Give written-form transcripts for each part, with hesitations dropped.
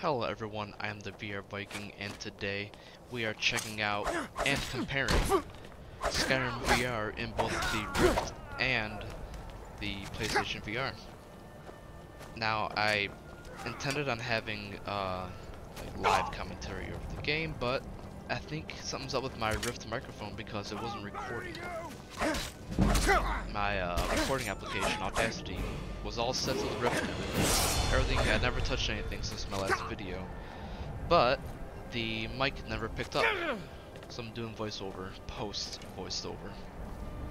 Hello everyone, I am the VR Viking, and today we are checking out and comparing Skyrim VR in both the Rift and the PlayStation VR. Now, I intended on having live commentary over the game, but I think something's up with my Rift microphone because it wasn't recording. My recording application, Audacity, was all set to the Rift. Everything, I never touched anything since my last video, but the mic never picked up, so I'm doing voiceover, post voiceover.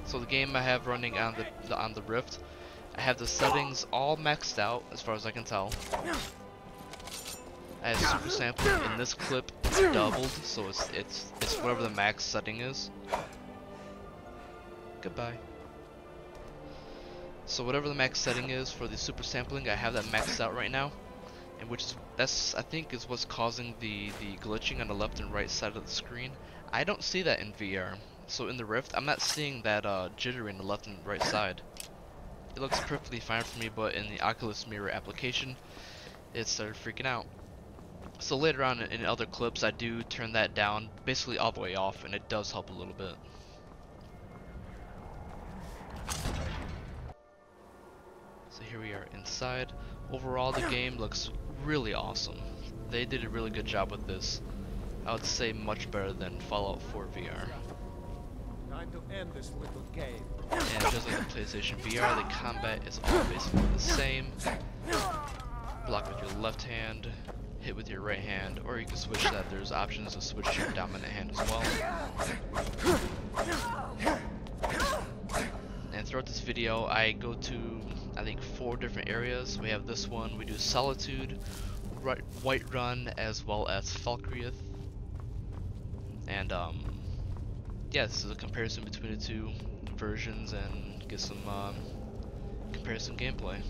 So the game I have running on the Rift, I have the settings all maxed out as far as I can tell. I have super sampling. In this clip, it's doubled, so it's whatever the max setting is. Goodbye. So whatever the max setting is for the super sampling, I have that maxed out right now, and that's I think is what's causing the glitching on the left and right side of the screen. I don't see that in VR. So in the Rift, I'm not seeing that jittery in the left and right side. It looks perfectly fine for me, but in the Oculus mirror application, it started freaking out. So later on in other clips, I do turn that down, basically all the way off, and it does help a little bit. So here we are inside. Overall, the game looks really awesome. They did a really good job with this. I would say much better than Fallout 4 VR. Time to end this little game. And just like the PlayStation VR, the combat is all basically the same. Block with your left hand, hit with your right hand, or you can switch that. There's options to switch to your dominant hand as well. And throughout this video, I go to, I think, 4 different areas. We have this one, we do Solitude, Whiterun, as well as Falkreath. And yeah, this is a comparison between the two versions and get some comparison gameplay.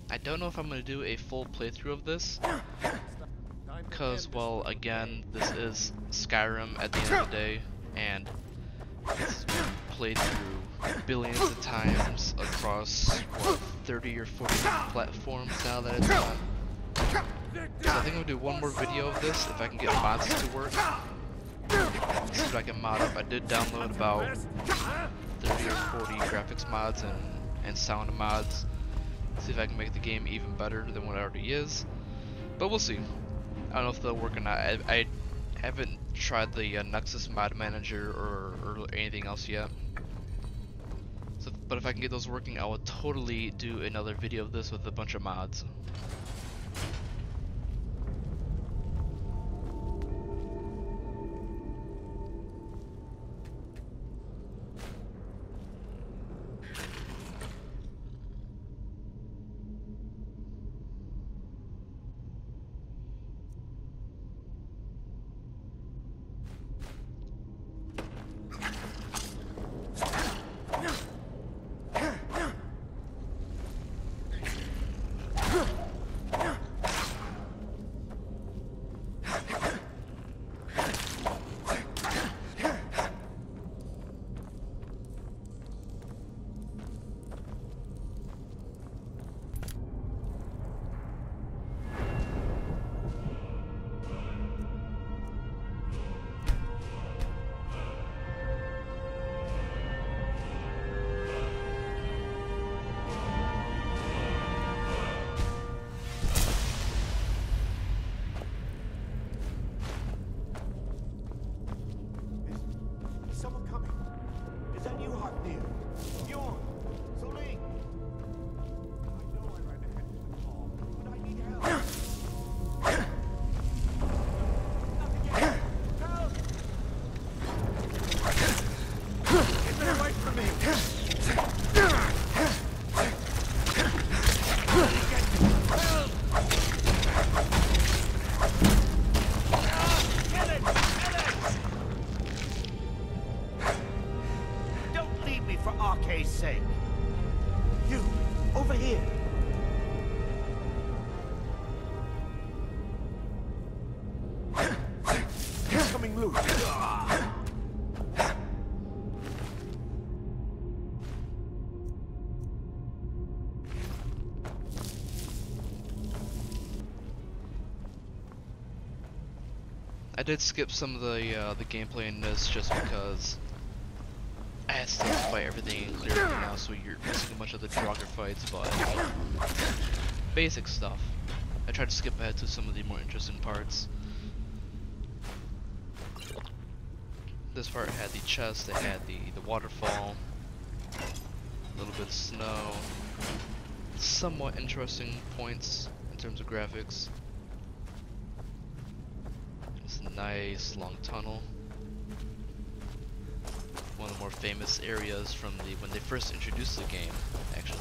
I don't know if I'm going to do a full playthrough of this, because, well, again, this is Skyrim at the end of the day, and it's been played through billions of times across, what, 30 or 40 different platforms now that it's on. So I think I'm going to do one more video of this, if I can get mods to work. See if I can mod up. I did download about 30 or 40 graphics mods and sound mods. See if I can make the game even better than what it already is. But we'll see. I don't know if they'll work or not. I haven't tried the Nexus mod manager or anything else yet. So, but if I can get those working, I will totally do another video of this with a bunch of mods. I did skip some of the gameplay in this just because I had to fight everything in clear now, so you're missing a bunch of the Draugr fights, but basic stuff. I tried to skip ahead to some of the more interesting parts. This part had the chest, it had the waterfall, a little bit of snow, somewhat interesting points in terms of graphics. It's a nice long tunnel. One of the more famous areas from when they first introduced the game, actually.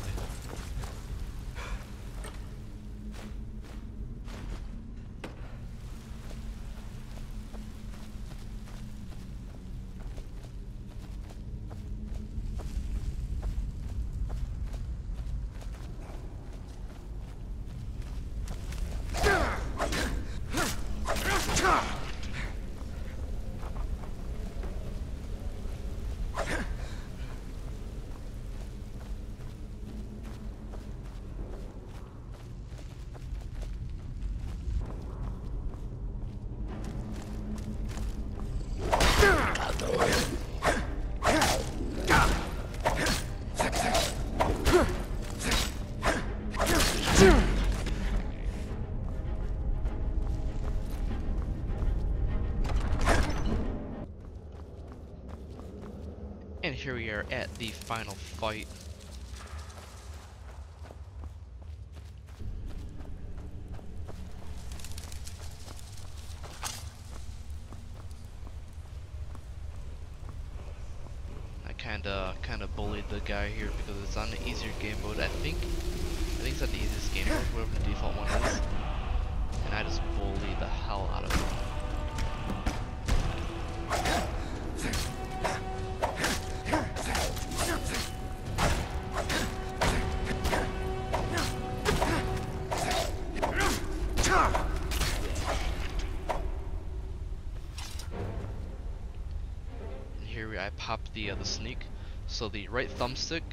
And here we are at the final fight. I kinda bullied the guy here because it's on the easier game mode. I think it's on the easiest game mode, whatever the default one is. And I just bullied the hell out of him. I popped the sneak. So the right thumbstick,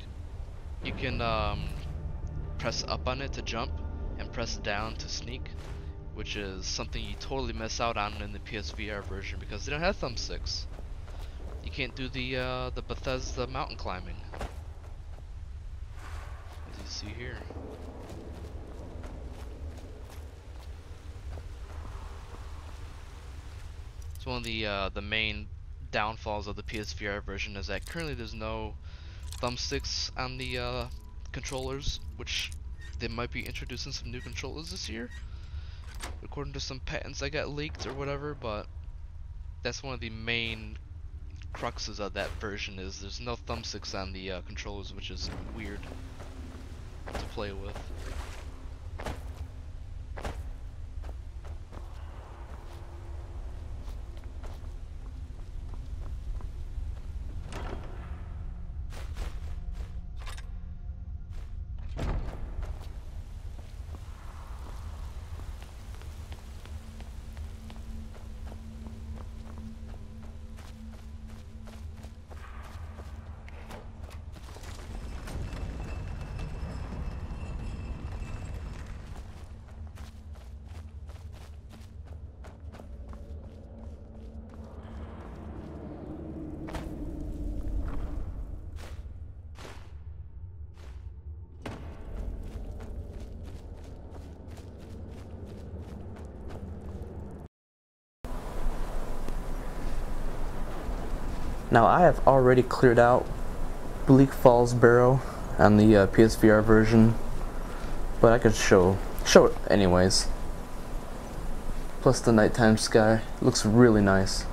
you can press up on it to jump and press down to sneak, which is something you totally miss out on in the PSVR version because they don't have thumbsticks. You can't do the Bethesda mountain climbing, as you see here. It's one of the main downfalls of the PSVR version is that currently there's no thumbsticks on the controllers, which they might be introducing some new controllers this year, according to some patents that got leaked or whatever. But that's one of the main cruxes of that version, is there's no thumbsticks on the controllers, which is weird to play with. Now I have already cleared out Bleakfalls Burrow on the PSVR version, but I could show it anyways. Plus the nighttime sky looks really nice.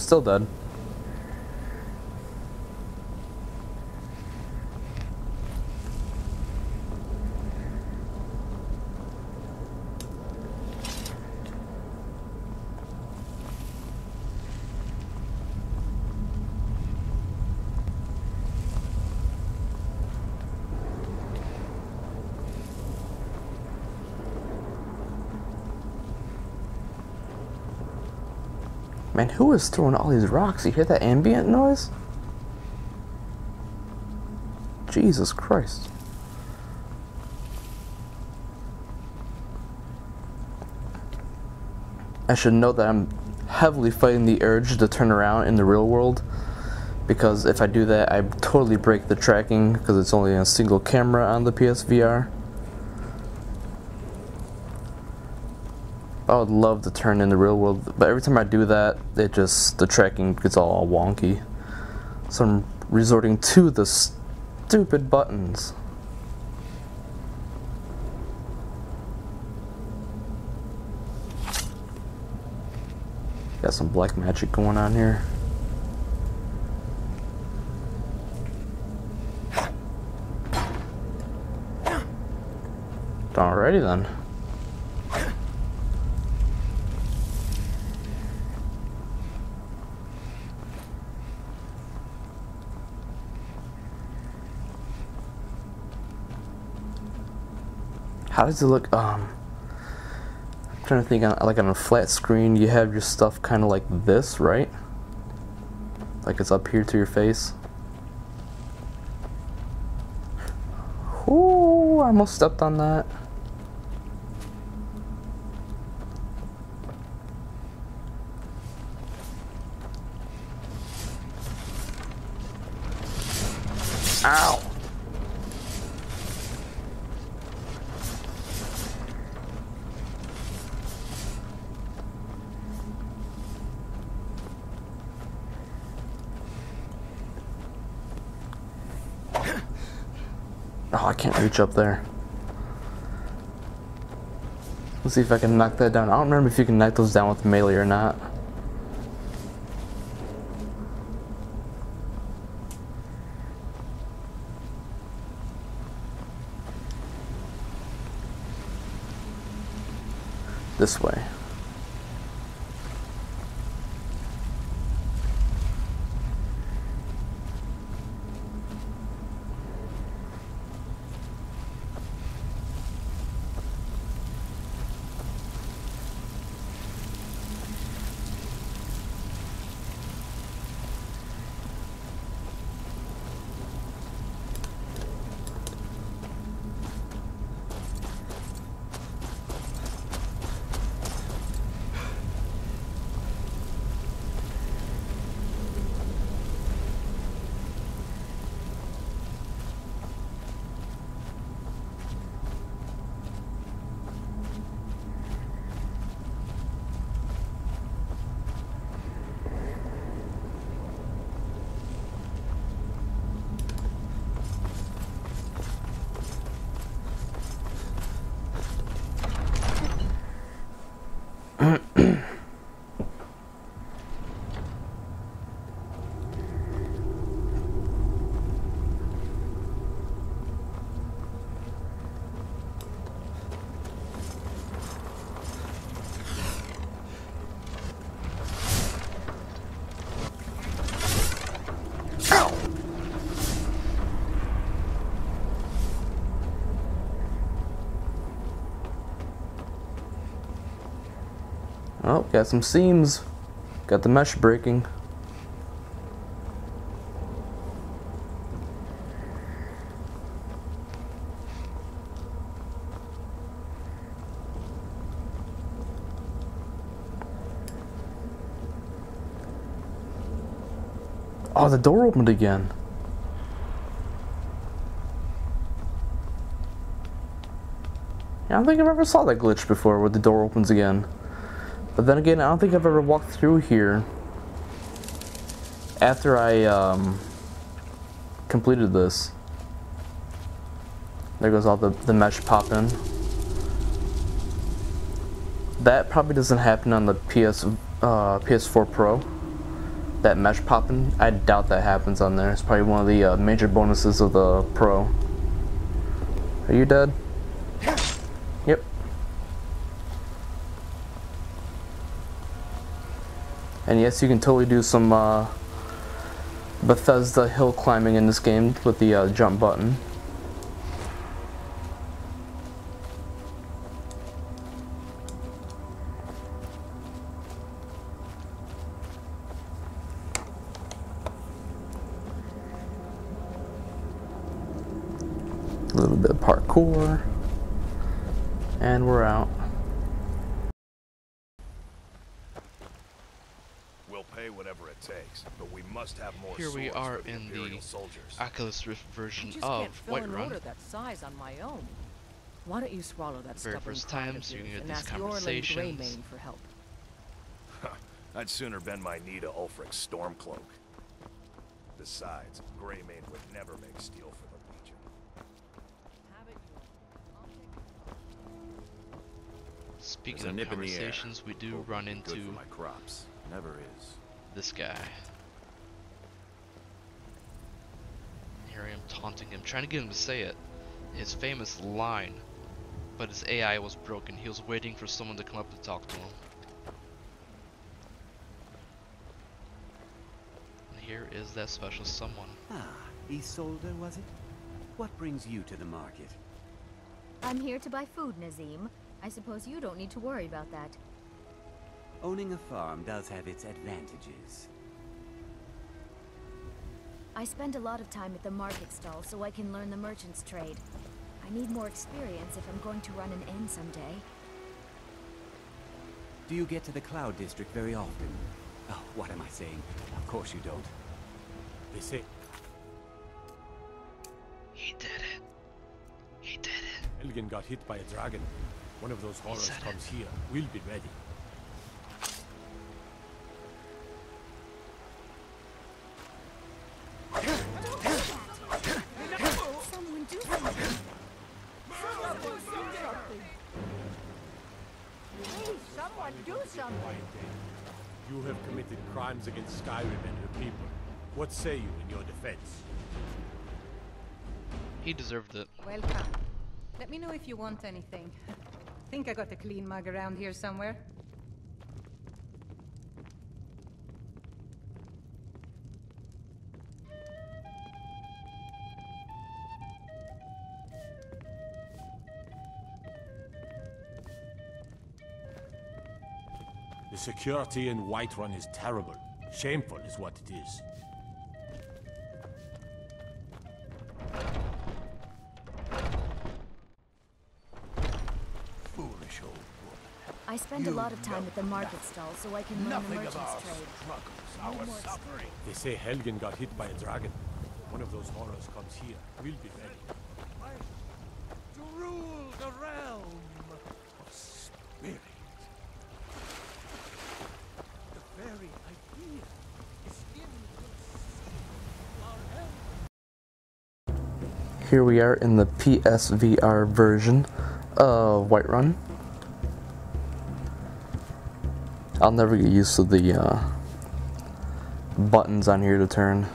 still dead. Man, who is throwing all these rocks? You hear that ambient noise? Jesus Christ. I should note that I'm heavily fighting the urge to turn around in the real world, because if I do that, I totally break the tracking because it's only a single camera on the PSVR. I would love to turn in the real world, but every time I do that, the tracking gets all wonky. So I'm resorting to the stupid buttons. Got some black magic going on here. Alrighty then. How does it look? I'm trying to think. Like on a flat screen, you have your stuff kind of like this, right? Like it's up here to your face. Ooh, I almost stepped on that. Ow! Oh, I can't reach up there. Let's see if I can knock that down. I don't remember if you can knock those down with melee or not. This way. Oh, got some seams. Got the mesh breaking. Oh, the door opened again. I don't think I've ever saw that glitch before where the door opens again. But then again, I don't think I've ever walked through here after I completed this. There goes all the mesh popping. That probably doesn't happen on the PS4 Pro. that mesh popping. I doubt that happens on there. It's probably one of the major bonuses of the Pro. Are you dead? Yep. And yes, you can totally do some Bethesda hill climbing in this game with the jump button. A little bit of parkour, and we're out. We'll pay whatever it takes, but we must have more. Here we are in the Oculus Rift version of Whiterun. That size on my own. Why don't you swallow that Very stubborn first pride time, of so you yours can get and these ask your conversations. Greymane for help. I'd sooner bend my knee to Ulfric's Stormcloak. Besides, Greymane would never make steel for the Legion. Speaking of conversations, we do run into my crops. Never is. this guy. Here I am taunting him, trying to get him to say it. His famous line. But his AI was broken. He was waiting for someone to come up to talk to him. And here is that special someone. Ah, Isolde, was it? What brings you to the market? I'm here to buy food, Nazim. I suppose you don't need to worry about that. Owning a farm does have its advantages. I spend a lot of time at the market stall so I can learn the merchant's trade. I need more experience if I'm going to run an inn someday. Do you get to the Cloud District very often? Oh, what am I saying? Of course you don't. They say He did it. He did it. Elgin got hit by a dragon. One of those horrors said comes here. We'll be ready. Someone do something! Please, someone do something! You have committed crimes against Skyrim and her people. What say you in your defense? He deserved it. Welcome. Let me know if you want anything. Think I got a clean mug around here somewhere. The security in Whiterun is terrible. Shameful is what it is. Foolish old woman. I spend a lot of time at the market stall so I can learn the merchant's trade. Our suffering. They say Helgen got hit by a dragon. One of those horrors comes here. We'll be ready. To rule the realm of spirit. The very idea is inconceivable. Here we are in the PSVR version of Whiterun. I'll never get used to the buttons on here to turn.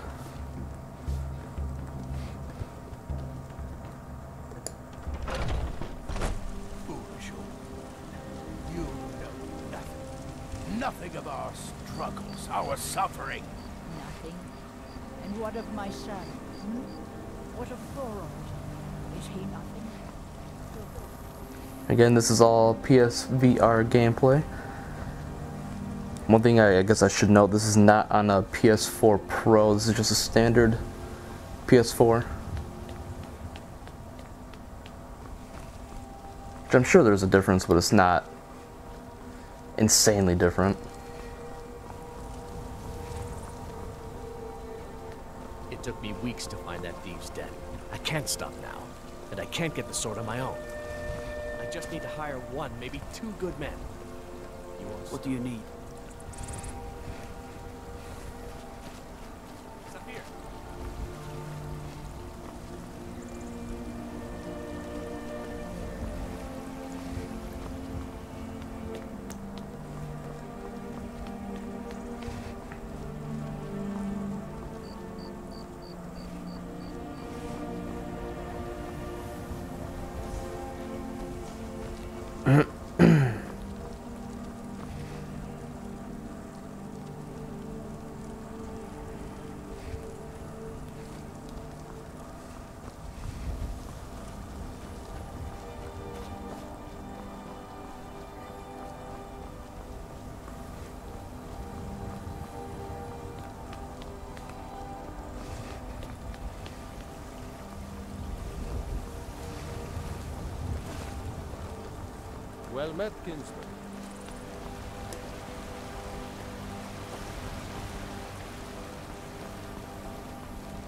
Foolish old woman. You know nothing. Nothing of our struggles, our suffering. Nothing. And what of my son? What of Thorold? Is he nothing? Again, this is all PSVR gameplay. One thing I guess I should note, this is not on a PS4 Pro, this is just a standard PS4. Which I'm sure there's a difference, but it's not insanely different. It took me weeks to find that thieves' den. I can't stop now, and I can't get the sword on my own. I just need to hire one, maybe two good men. What do you need? It's up here. Well met, kinsman.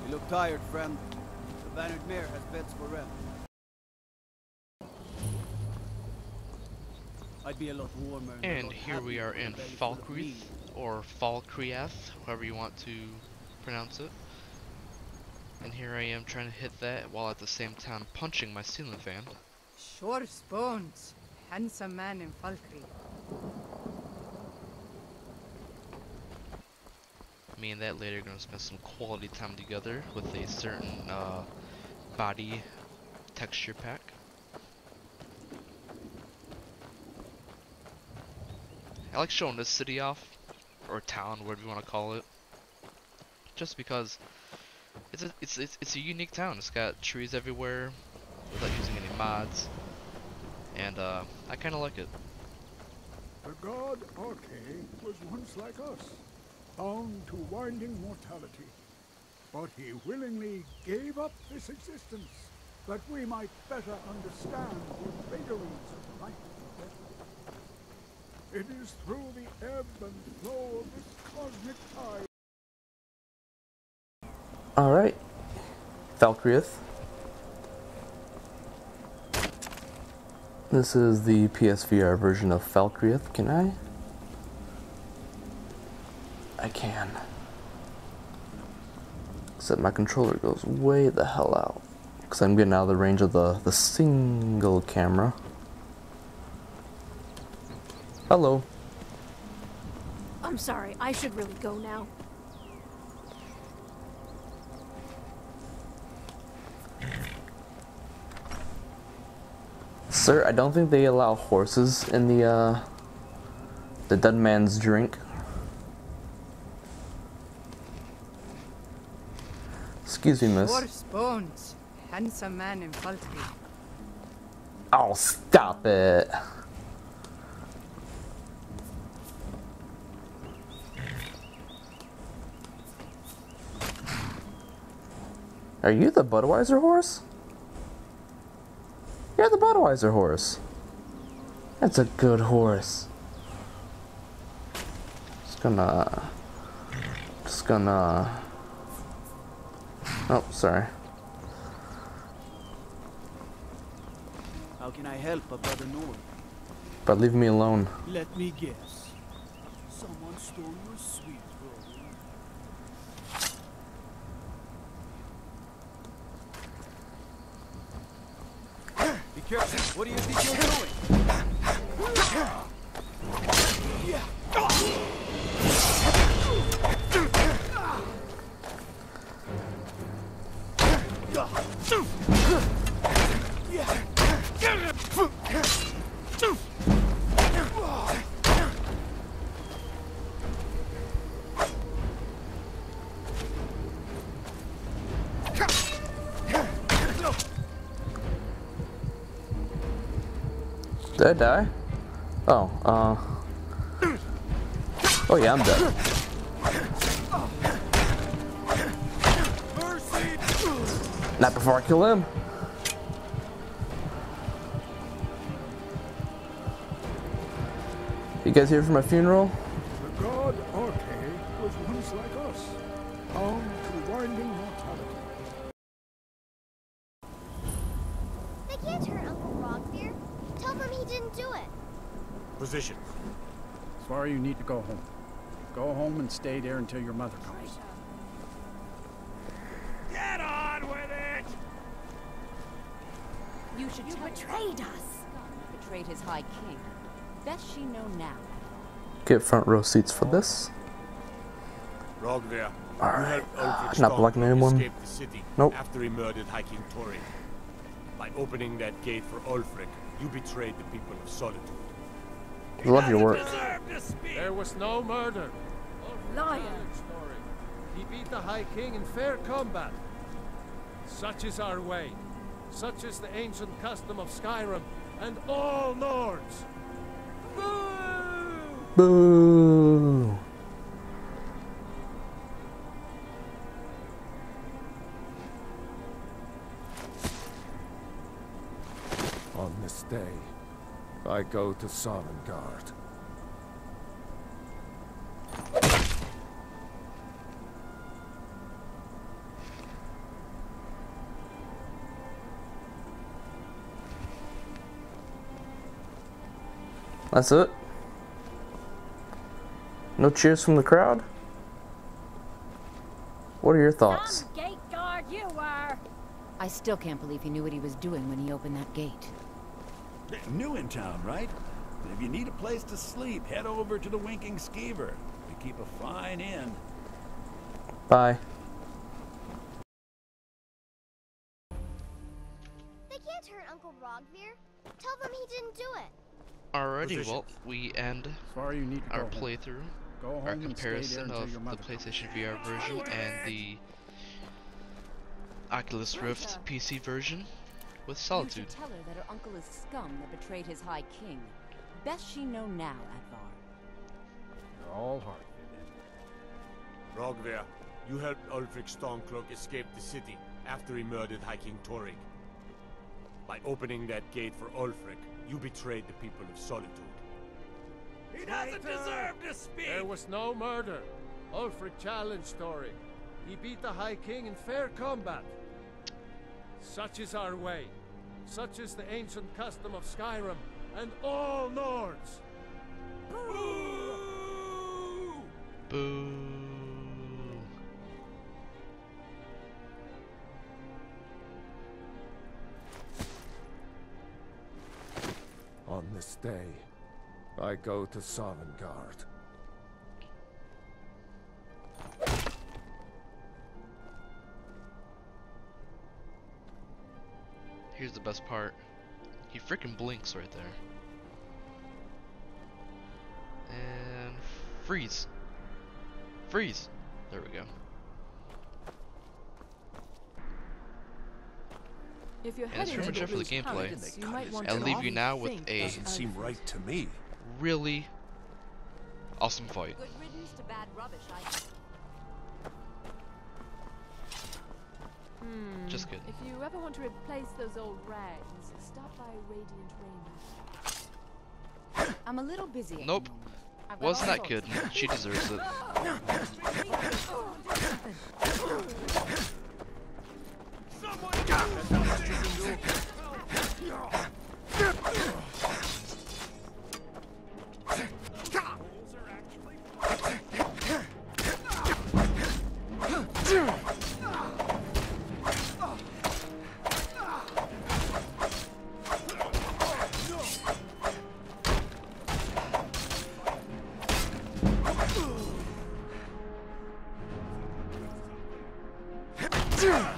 You look tired, friend. The Bannered Mare has beds for rent. I'd be a lot warmer. And here we are in Falkreath, or Falkreath, however you want to pronounce it. And here I am trying to hit that while at the same time punching my ceiling fan. Sure bones. Handsome man in Falkreath. Me and that lady are going to spend some quality time together with a certain body texture pack. I like showing this city off, or town, whatever you want to call it, just because it's a unique town. It's got trees everywhere without using any mods, and I kind of like it. The god Arche was once like us, bound to winding mortality, but he willingly gave up this existence that we might better understand the vagaries of life. It is through the ebb and flow of this cosmic tide. Alright. Falkreath. This is the PSVR version of Falkreath. Can I? I can. Except my controller goes way the hell out. Because I'm getting out of the range of the single camera. Hello. I'm sorry, I should really go now. Sir, I don't think they allow horses in the dead man's drink. Excuse me, miss. Horse bones. Handsome man in Falkreath. Oh, stop it. Are you the Budweiser horse? You're the Budweiser horse. That's a good horse. Just gonna... Oh, sorry. How can I help a brother Nord? But leave me alone. Let me guess. Someone stole your sweet roll. Be careful. What do you think you're doing? Did I die? Oh, oh yeah, I'm dead. Not before I kill him. You guys here for my funeral? The god Arche was once like us, bound to winding mortality. They can't hurt Uncle Rogbeer. Tell them he didn't do it. Position. Sorry, you need to go home. Go home and stay there until your mother comes. Get on with it! You betrayed us. Betrayed his high king. Best she know now. Get front row seats for this. Rogbeer, Alright, Ulfric not blocking anyone. escaped the city Nope. after he murdered High King Tori. By opening that gate for Ulfric, you betrayed the people of Solitude. Love your work. There was no murder. Liar. He beat the High King in fair combat. Such is our way. Such is the ancient custom of Skyrim and all Nords. Boo! Boo! On this day, I go to Sovngarde. That's it? No cheers from the crowd? What are your thoughts? Some gate guard you were! I still can't believe he knew what he was doing when he opened that gate. New in town, right? If you need a place to sleep, head over to the Winking Skeever. We keep a fine inn. Bye. They can't hurt Uncle Rogvir. Tell them he didn't do it. Alrighty, well, we end Far you need to our go home. playthrough, Go home our and stay there comparison until of your the mother PlayStation VR version and the Oculus Rift PC version with Solitude. You should tell her that her uncle is scum that betrayed his High King. Best she know now, Advar. You're all heart. Rogvir, you helped Ulfric Stormcloak escape the city after he murdered High King Torrig. By opening that gate for Ulfric, you betrayed the people of Solitude. He doesn't deserve to speak! There was no murder. Ulfric challenged Torrig. He beat the High King in fair combat. Such is our way. Such is the ancient custom of Skyrim and all Nords. Boo! Boo. On this day, I go to Sovngarde. Here's the best part. He freaking blinks right there. And freeze. Freeze. There we go. If you're And that's pretty much it for the gameplay. you might want I'll to leave you now with a Doesn't seem right to me. really awesome fight. Good riddance to bad rubbish, Just kidding. If you ever want to replace those old rags, stop by Radiant Raiment. I'm a little busy. At Nope. the moment. I've got Wasn't all that sorts good? of- She deserves it. Yeah.